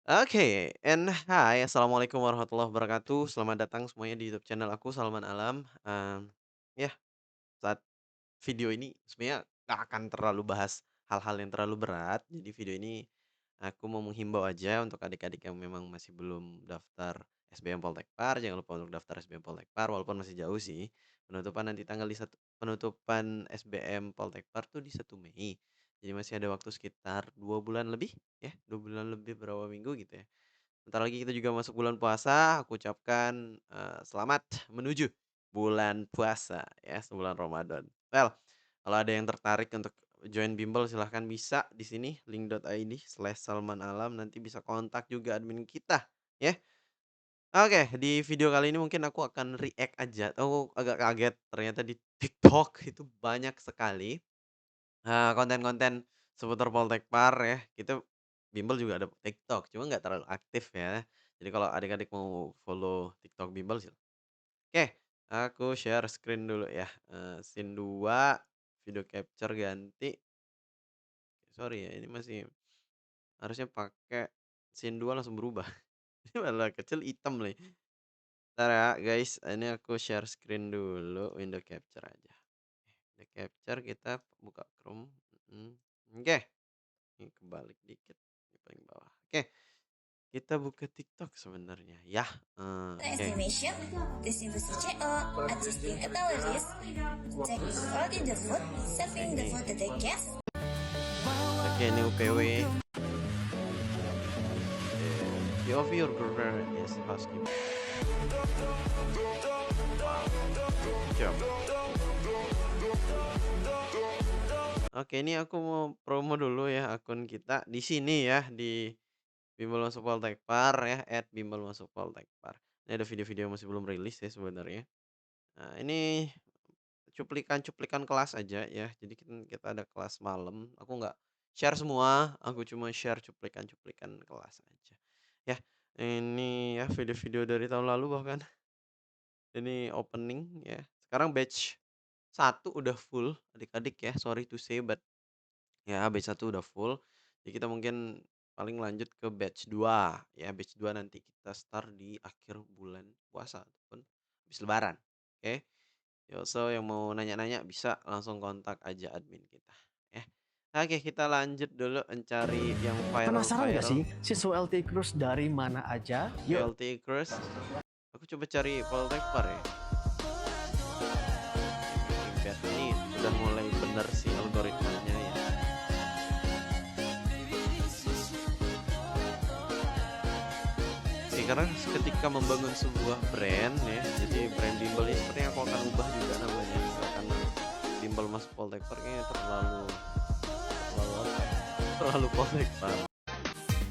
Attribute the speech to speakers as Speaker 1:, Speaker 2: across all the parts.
Speaker 1: Oke, and hi, assalamualaikum warahmatullahi wabarakatuh. Selamat datang semuanya di YouTube channel aku Salman Alam. Ya, saat video ini sebenarnya nggak akan terlalu bahas hal-hal yang terlalu berat. Jadi video ini aku mau menghimbau aja untuk adik-adik yang memang masih belum daftar SBM Poltekpar, jangan lupa untuk daftar SBM Poltekpar walaupun masih jauh sih. Penutupan nanti tanggal di satu penutupan SBM Poltekpar tuh di 1 Mei. Jadi masih ada waktu sekitar 2 bulan lebih ya, 2 bulan lebih berapa minggu gitu ya. Bentar lagi kita juga masuk bulan puasa, aku ucapkan, selamat menuju bulan puasa ya, sebulan Ramadan. Well, kalau ada yang tertarik untuk join bimbel silahkan bisa di sini link.id/salmanalam nanti bisa kontak juga admin kita ya. Oke, di video kali ini mungkin aku akan react aja, aku agak kaget ternyata di TikTok itu banyak sekali konten-konten seputar Poltekpar ya, kita bimbel juga ada TikTok, cuma nggak terlalu aktif ya. Jadi kalau adik-adik mau follow TikTok bimbel oke, aku share screen dulu ya, scene 2 video capture ganti, sorry ya ini masih harusnya pakai scene 2 langsung berubah, ini malah kecil hitam nih. Entar ya guys, ini aku share screen dulu, window capture aja. Window capture kita buka Chrome, oke. Ini kebalik dikit, di paling bawah. Oke, kita buka TikTok sebenarnya ya, oke.
Speaker 2: Estimation, distribusi CO, adjusting calories, checking salt in the food, saving the food that they guess.
Speaker 1: Oke, ini UPW. POV your brother is housekeeping. Job. Oke, ini aku mau promo dulu ya akun kita di sini ya, di Bimbel Masuk Poltekpar ya, @bimbelmasukpoltekpar. Ini ada video-video yang masih belum rilis ya sebenarnya. Nah, ini cuplikan-cuplikan kelas aja ya. Jadi kita ada kelas malam, aku nggak share semua, aku cuma share cuplikan-cuplikan kelas aja. Ya, ini ya video-video dari tahun lalu bahkan. Ini opening ya. Sekarang batch 1 udah full adik-adik ya, sorry to say but ya batch 1 udah full. Jadi kita mungkin paling lanjut ke batch 2 ya, batch 2 nanti kita start di akhir bulan puasa ataupun habis lebaran, oke? Yo, so yang mau nanya-nanya bisa langsung kontak aja admin kita, ya. Oke, kita lanjut dulu mencari yang
Speaker 3: Penasaran nggak
Speaker 1: viral-viral.
Speaker 3: sih siswa LT Cruz dari mana aja? Yuk,
Speaker 1: VLT Cruise. Aku coba cari Poltekpar ya. Lihat ini udah mulai bener sih algoritmanya ya. Oke, karena ketika membangun sebuah brand ya, jadi brand bimbel ini sepertinya aku akan ubah juga namanya. Karena bimbel Mas Poltekpar kayaknya terlalu apa ya, terlalu Poltekpar.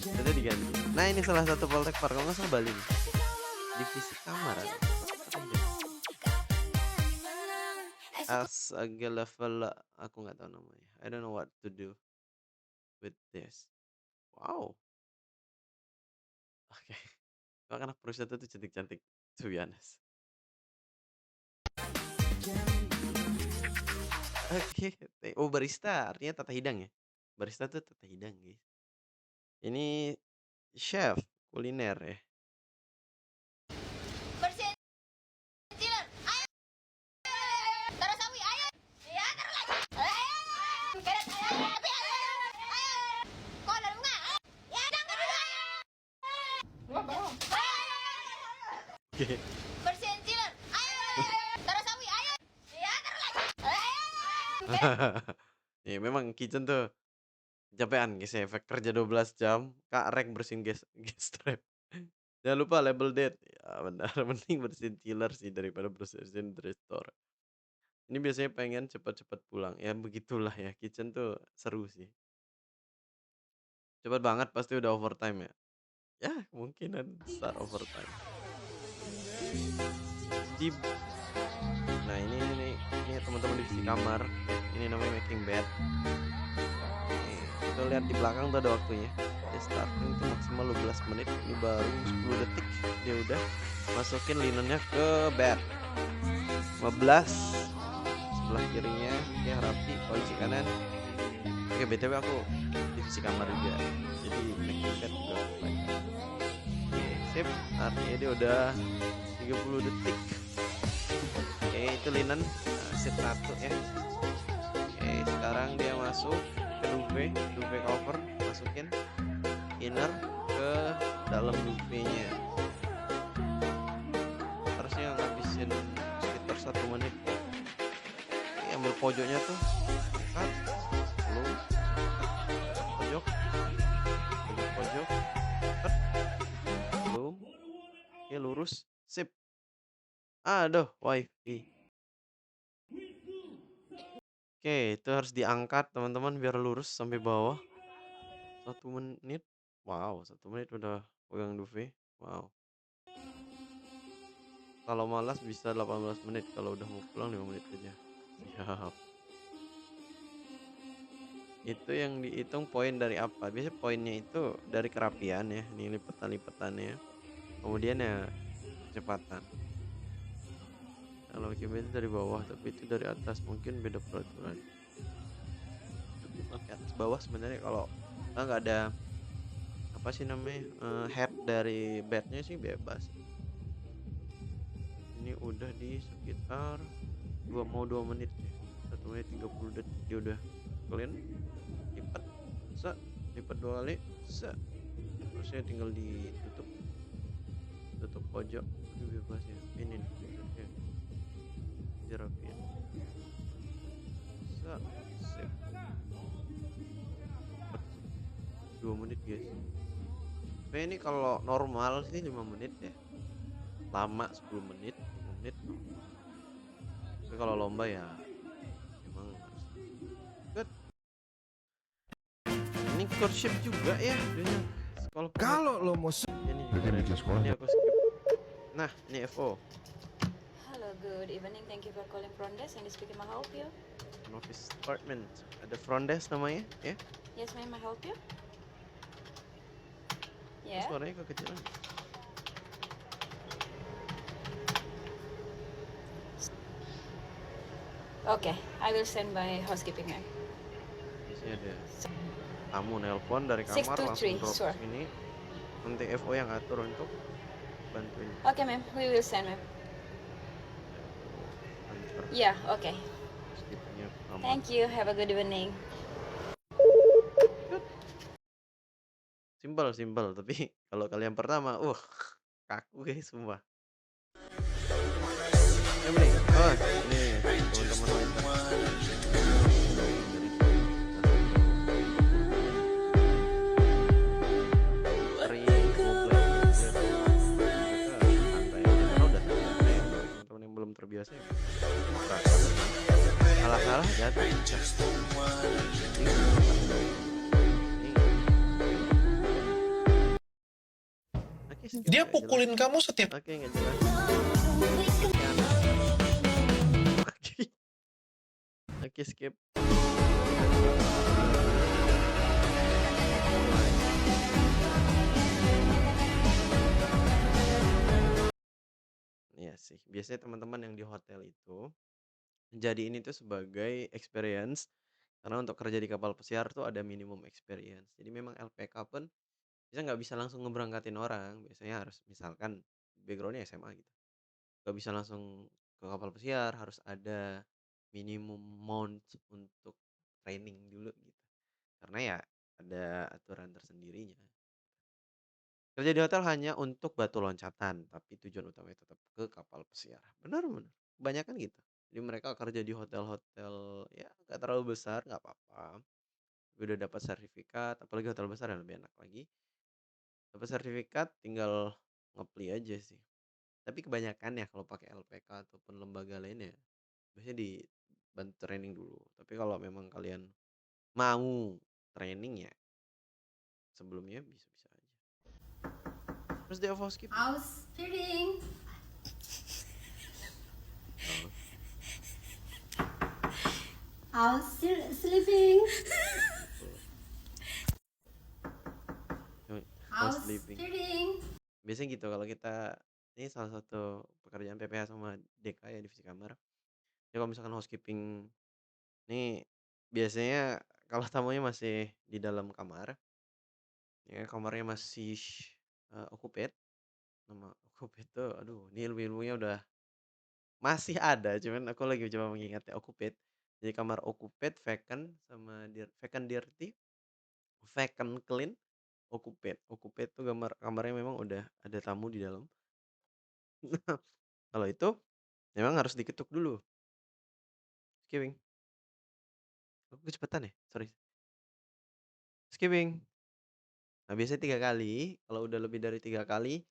Speaker 1: Jadi diganti. Nah ini salah satu Poltekpar, kalau nggak salah Bali nih. Divisi kamar ada. Astaga level aku nggak tahu namanya. I don't know what to do with this. Wow. Oke. Bahkan anak perusahaan itu cantik-cantik, to be honest. Oke, oh barista artinya tata hidang ya? Barista tuh tata hidang, guys. Ini chef kuliner ya.
Speaker 2: Bersihin chiller, ayo. Taruh sawi, ayo. Ya, taruh lagi. Ayo. Keret, ayo. Tapi ayo. Ayo. Kok ada bunga? Ya, angkat dulu, ayo.
Speaker 1: Oke.
Speaker 2: Bersihin chiller, ayo. Taruh sawi, ayo. Ya, taruh lagi. Ayo.
Speaker 1: Ya memang kitchen tuh kecapean guys ya, efek kerja 12 jam, Kak Rek bersihin gas trap. Jangan lupa label date. Ya benar, mending bersihin chiller sih daripada bersihin restore. Ini biasanya pengen cepat-cepat pulang. Ya begitulah ya, kitchen tuh seru sih. Cepet banget pasti udah overtime ya. Ya kemungkinan besar overtime. Di nah ini teman-teman divisi kamar. Ini namanya making bed. Nih, kita lihat di belakang tuh ada waktunya. Dia starting itu maksimal 12 menit. Ini baru 10 detik. Dia udah masukin linennya ke bed. 15 sebelah kirinya ya rapi, posisi kanan. Oke, BTW aku divisi kamar juga. Jadi making bed juga artinya dia udah 30 detik. Oke, itu linen, sip 1 ya. Oke, sekarang dia masuk ke duvet, duvet cover, masukin inner ke dalam duvenya. Harusnya ngabisin sekitar 1 menit ya. Oke, ambil pojoknya tuh, angkat, belum, pojok, pojok, tet, belum, oke lurus, sip. Aduh, WiFi. Oke, itu harus diangkat teman-teman biar lurus sampai bawah. 1 menit. Wow, 1 menit udah pegang duvet. Wow. Kalau malas bisa 18 menit, kalau udah mau pulang 5 menit aja. Siap. Itu yang dihitung poin dari apa? Biasanya poinnya itu dari kerapian ya, ini lipetan-lipetannya. Kemudian ya kecepatan. Kalau QB itu dari bawah, tapi itu dari atas, mungkin beda peraturan. Oke, atas bawah sebenarnya kalau nggak ada apa sih namanya head dari bednya sih bebas. Ini udah di sekitar 2 menit ya. 1 menit 30 detik dia udah clean. Lipat, se, lipat 2 kali, se. Terusnya tinggal ditutup, tutup pojok, itu bebas ya. Ini nih, oke, dirapiin. Se, sip. Cepet sih. 2 menit guys. Tapi ini kalau normal sih 5 menit ya. Lama 10 menit, 5 menit normal. Tapi kalau lomba ya memang harus good. Ini courtship juga ya, dia sekolah banget.
Speaker 4: Kalau lo mau
Speaker 1: Ini
Speaker 4: berarti
Speaker 1: keren.
Speaker 4: bikin sekolah
Speaker 1: Ini
Speaker 4: ya?
Speaker 1: aku skip. Nah, ini FO.
Speaker 5: Hello, good evening. Thank you for calling front desk. And speaking, may I help you?
Speaker 1: Office apartment. Ada front desk namanya ya.
Speaker 5: Yes, ma'am. May I help you?
Speaker 1: Kok
Speaker 5: Yeah.
Speaker 1: suaranya kekecilan.
Speaker 5: Okay, I will send by housekeeping, ma'am.
Speaker 1: Biasanya ada tamu nelpon dari kamar langsung
Speaker 5: 623,
Speaker 1: drop
Speaker 5: sure.
Speaker 1: sini. Nanti FO yang atur untuk bantuin
Speaker 5: Okay, ma'am. We will send, ma'am.
Speaker 1: antar
Speaker 5: Yeah. Okay.
Speaker 1: skipnya ke kamar.
Speaker 5: Thank you. Have a good evening.
Speaker 1: Simpel simpel tapi kalau kalian pertama, kaku guys semua. Ini nih, ini teman-teman waiter. Dari ngobrol mereka santai aja karena udah terbiasa ya. Kalau teman-teman yang belum terbiasa ya berantakan. Salah-salah jatuh. Oke, skip,
Speaker 4: Dia
Speaker 1: nggak
Speaker 4: pukulin
Speaker 1: jelas.
Speaker 4: kamu setiap
Speaker 1: Oke, nggak jelas. Sekian. Oke. Oke, skip. Iya sih, biasanya teman-teman yang di hotel itu jadi ini tuh sebagai experience karena untuk kerja di kapal pesiar tuh ada minimum experience. Jadi memang LPK pun kita nggak bisa langsung ngeberangkatin orang, biasanya harus misalkan backgroundnya SMA gitu. Nggak bisa langsung ke kapal pesiar, harus ada minimum month untuk training dulu gitu. Karena ya ada aturan tersendirinya. Kerja di hotel hanya untuk batu loncatan, tapi tujuan utamanya tetap ke kapal pesiar. Benar benar. Kebanyakan gitu. Jadi mereka kerja di hotel-hotel ya nggak terlalu besar, nggak apa-apa. Udah dapat sertifikat, apalagi hotel besar yang lebih enak lagi. Dapat sertifikat tinggal ngepli aja sih. Tapi kebanyakan ya kalau pakai LPK ataupun lembaga lainnya biasanya dibantu training dulu. Tapi kalau memang kalian mau training ya sebelumnya bisa-bisa aja. Terus di skip.
Speaker 2: Housekeeping.
Speaker 1: Oh,
Speaker 2: House sleeping.
Speaker 1: betul. House sleeping.
Speaker 2: Housekeeping.
Speaker 1: Biasanya gitu kalau kita ini salah satu pekerjaan PPH sama DK ya divisi kamar. Ya kalau misalkan housekeeping nih biasanya kalau tamunya masih di dalam kamar, ya kamarnya masih occupied, Nama Okupet tuh aduh ini ilmu-ilmunya udah masih ada, cuman aku lagi coba mengingatnya Okupet. Jadi kamar Okupet, vacant, sama vacant dirty, vacant clean, Okupet. Okupet tuh kamarnya memang udah ada tamu di dalam. Kalau itu memang harus diketuk dulu. Skipping. Oh, kecepatan ya? Sorry. Skipping. Nah, biasanya 3 kali, kalau udah lebih dari 3 kali,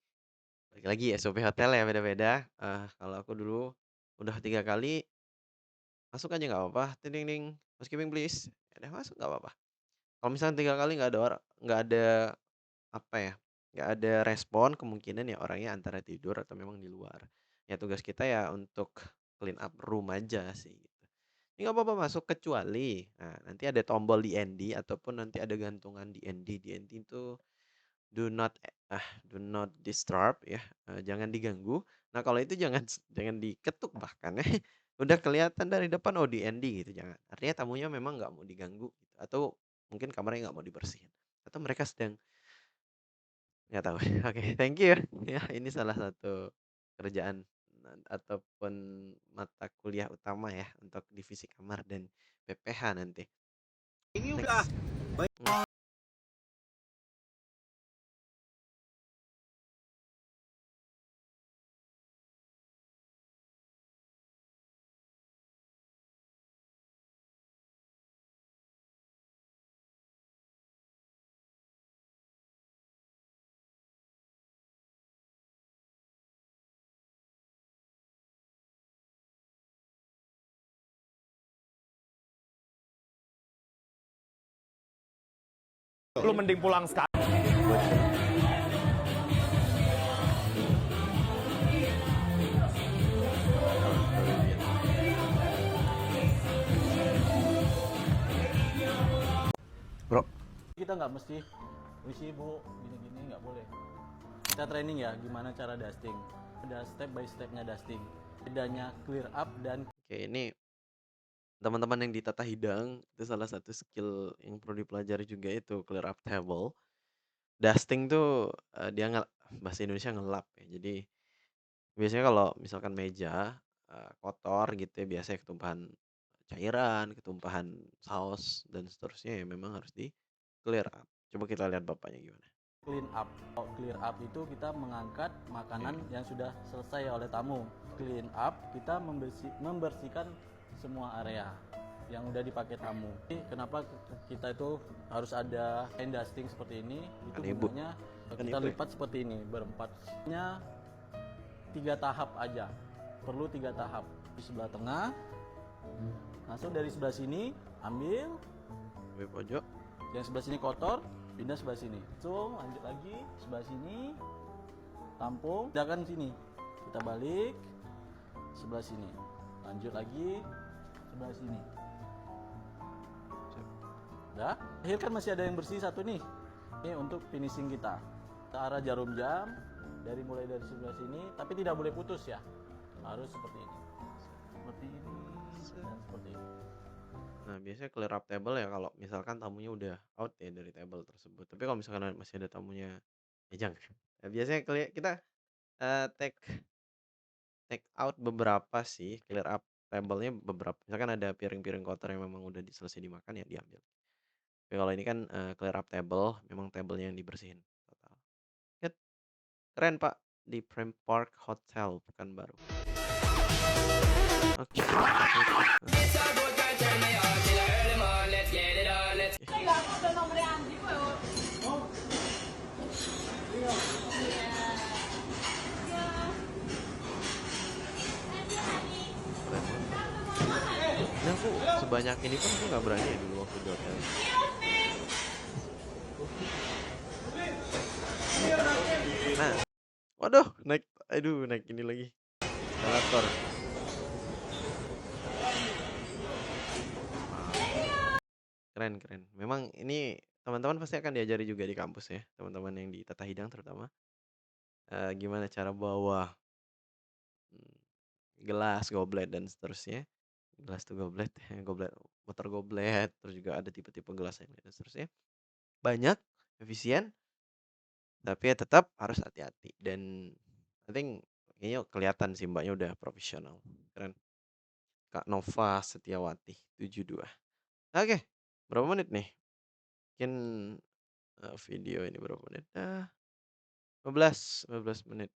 Speaker 1: balik lagi SOP hotel ya beda-beda. Kalau aku dulu udah 3 kali, masuk aja nggak apa-apa, ting ting ting, housekeeping please, ya udah masuk nggak apa-apa. Kalau misalnya 3 kali nggak ada, apa ya, nggak ada respon, kemungkinan ya orangnya antara tidur atau memang di luar. Ya tugas kita ya untuk clean up room aja sih gitu. Ya nggak apa-apa masuk kecuali, nah nanti ada tombol DND ataupun nanti ada gantungan DND. DND itu do not disturb ya, jangan diganggu. Nah, kalau itu jangan diketuk bahkan ya. Udah kelihatan dari depan, oh DND gitu, jangan. Artinya tamunya memang nggak mau diganggu gitu, atau mungkin kamarnya nggak mau dibersihin, atau mereka sedang nggak tahu. Oke, thank you ya. Ya, ini salah satu kerjaan ataupun mata kuliah utama ya untuk divisi kamar dan PPH nanti. Next.
Speaker 3: Lu mending pulang sekarang.
Speaker 1: Bro,
Speaker 4: Kita nggak mesti misi bu gini-gini, nggak boleh. Kita training ya gimana cara dusting, ada step by stepnya dusting, bedanya clear up dan
Speaker 1: oke, ini teman-teman yang di tata hidang itu salah satu skill yang perlu dipelajari juga itu clear up table. Dusting tuh dia bahasa Indonesia ngelap ya. Jadi biasanya kalau misalkan meja kotor gitu ya, biasanya ketumpahan cairan, ketumpahan saus dan seterusnya ya memang harus di clear up. Coba kita lihat bapaknya gimana.
Speaker 4: clean up. Kalau clear up itu kita mengangkat makanan yang sudah selesai oleh tamu. Clean up kita membersihkan semua area yang udah dipakai tamu. Jadi, kenapa kita itu harus ada hand dusting seperti ini? Itu
Speaker 1: Kan ibu.
Speaker 4: gunanya
Speaker 1: Kan
Speaker 4: kita
Speaker 1: ibu ya?
Speaker 4: lipat seperti ini berempatnya 3 tahap aja. Perlu 3 tahap. Di sebelah tengah, langsung dari sebelah sini ambil,
Speaker 1: Sampai pojok.
Speaker 4: yang sebelah sini kotor, pindah sebelah sini. So, lanjut lagi sebelah sini, tampung, pindahkan sini. Kita balik sebelah sini. Lanjut lagi sebelah sini. Udah? Akhir kan masih ada yang bersih satu nih. Ini untuk finishing kita. Ke arah jarum jam mulai dari sebelah sini, tapi tidak boleh putus ya. Harus seperti ini. Seperti ini dan seperti ini.
Speaker 1: Nah, biasanya clear up table ya kalau misalkan tamunya udah out ya dari table tersebut. Tapi kalau misalkan masih ada tamunya, ya jangan. Ya, biasanya kita take take out beberapa sih, clear up table-nya beberapa. Misalkan ada piring-piring kotor yang memang udah selesai dimakan ya diambil. Tapi kalau ini kan clear up table, memang tablenya yang dibersihin total. Lihat, keren Pak di Prem Park Hotel Pekanbaru. Oke. Keren banget. Ini aku sebanyak ini pun aku nggak berani ya dulu waktu di hotel. Nah, waduh, naik ini lagi. Eskalator. Keren keren. Memang ini teman-teman pasti akan diajari juga di kampus ya, teman-teman yang di tata hidang terutama. Gimana cara bawa mmm, gelas, goblet, dan seterusnya. Gelas tuh goblet ya, goblet motor goblet, terus juga ada tipe-tipe gelas yang lain dan seterusnya. Banyak, efisien, tapi ya tetap harus hati-hati dan I think kayaknya kelihatan sih Mbaknya udah profesional. Keren. Kak Nova Setiawati 72. Oke, berapa menit nih? Mungkin video ini berapa menit? 15 menit.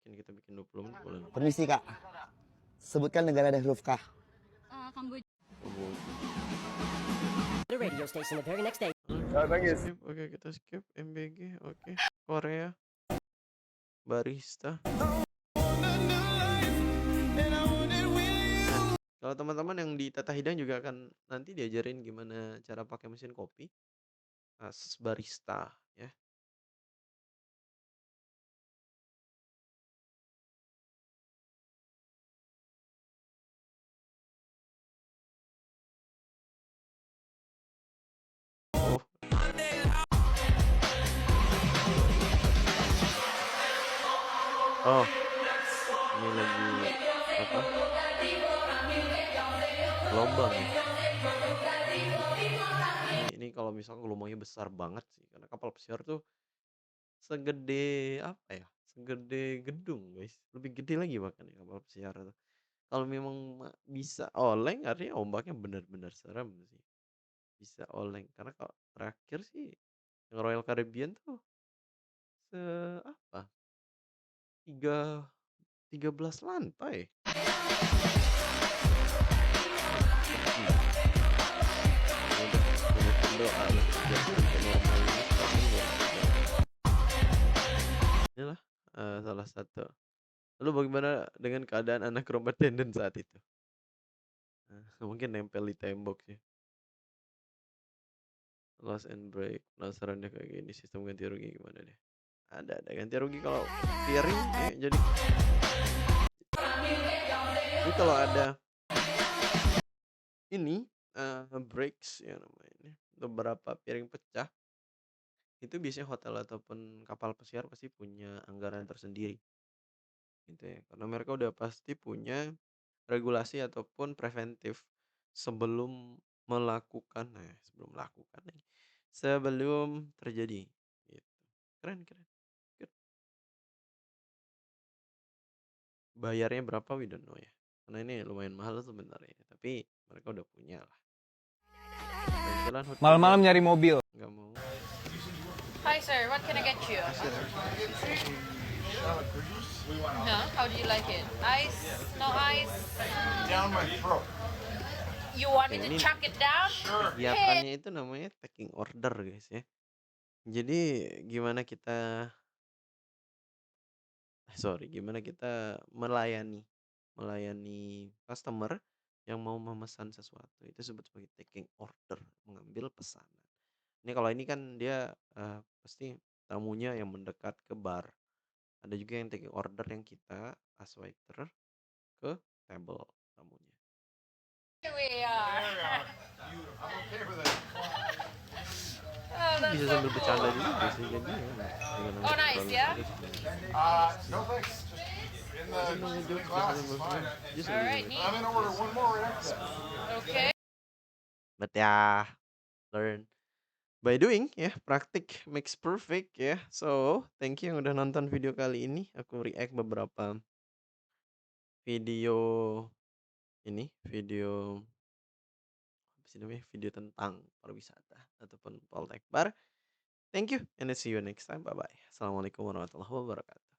Speaker 1: Mungkin kita bikin 20 menit boleh lah.
Speaker 6: Permisi Kak, sebutkan negara dari huruf K.
Speaker 1: Kamboja.
Speaker 7: The radio station the very next day.
Speaker 1: Skip, oke kita skip. MBG, oke. Korea, barista. Kalau teman-teman yang di Tata Hidang juga akan nanti diajarin gimana cara pakai mesin kopi. Barista ya. Oh. Oh. Ini lagi apa? Gelombang ya. Ini kalau misalnya gelombangnya besar banget sih karena kapal pesiar tuh segede apa ya? Segede gedung, guys. Lebih gede lagi bahkan ya kapal pesiar itu. Kalau memang bisa oleng artinya ombaknya benar-benar serem sih. Bisa oleng karena kalau terakhir sih yang Royal Caribbean tuh apa? 13 lantai. Banyakin doa lah biar sampai normal ini sekarang baru inilah salah satu. Lalu bagaimana dengan keadaan anak room attendant saat itu? Mungkin nempel di tembok sih. Loss and break. Penasaran deh kayak gini sistem ganti rugi gimana deh? Ada ganti rugi kalau piring jadi kalau ada ini breaks ya namanya ini beberapa piring pecah itu biasanya hotel ataupun kapal pesiar pasti punya anggaran tersendiri gitu ya karena mereka udah pasti punya regulasi ataupun preventif sebelum sebelum terjadi gitu. Keren. Good. Bayarnya berapa we don't know ya karena ini lumayan mahal sebenarnya tapi mereka udah punya lah.
Speaker 3: Malam-malam nyari mobil.
Speaker 1: Nggak mau.
Speaker 8: Hi sir, what can I get you? No, how do you like it? Ice? No ice?
Speaker 3: Down my throat.
Speaker 8: You want me to
Speaker 1: Ini
Speaker 8: chuck it down?
Speaker 1: kegiatannya itu namanya taking order guys ya. Jadi gimana kita melayani customer yang mau memesan sesuatu itu disebut sebagai taking order, mengambil pesanan. Ini kalau ini kan dia pasti tamunya yang mendekat ke bar. Ada juga yang taking order yang kita as waiter ke table tamunya.
Speaker 8: Here we are. Oh, that's
Speaker 1: Bisa
Speaker 8: so
Speaker 1: sambil bercanda
Speaker 8: cool.
Speaker 1: juga sih jadi ya. Dengan
Speaker 8: Oh, nice,
Speaker 1: terlalu
Speaker 8: ya?
Speaker 1: serius.
Speaker 3: No thanks. In the
Speaker 1: Ngejok
Speaker 3: glass
Speaker 1: bisa
Speaker 3: is
Speaker 1: sambil
Speaker 3: fine.
Speaker 1: just
Speaker 8: All right,
Speaker 1: a
Speaker 8: neat.
Speaker 3: I'm gonna order one more right after that.
Speaker 8: Okay.
Speaker 1: But ya, learn by doing ya, praktik makes perfect ya. So, thank you yang udah nonton video kali ini. Aku react beberapa video ini, video apa sih namanya? Video tentang pariwisata ataupun Poltek Bar. Thank you and see you next time. Bye bye. Assalamualaikum warahmatullahi wabarakatuh.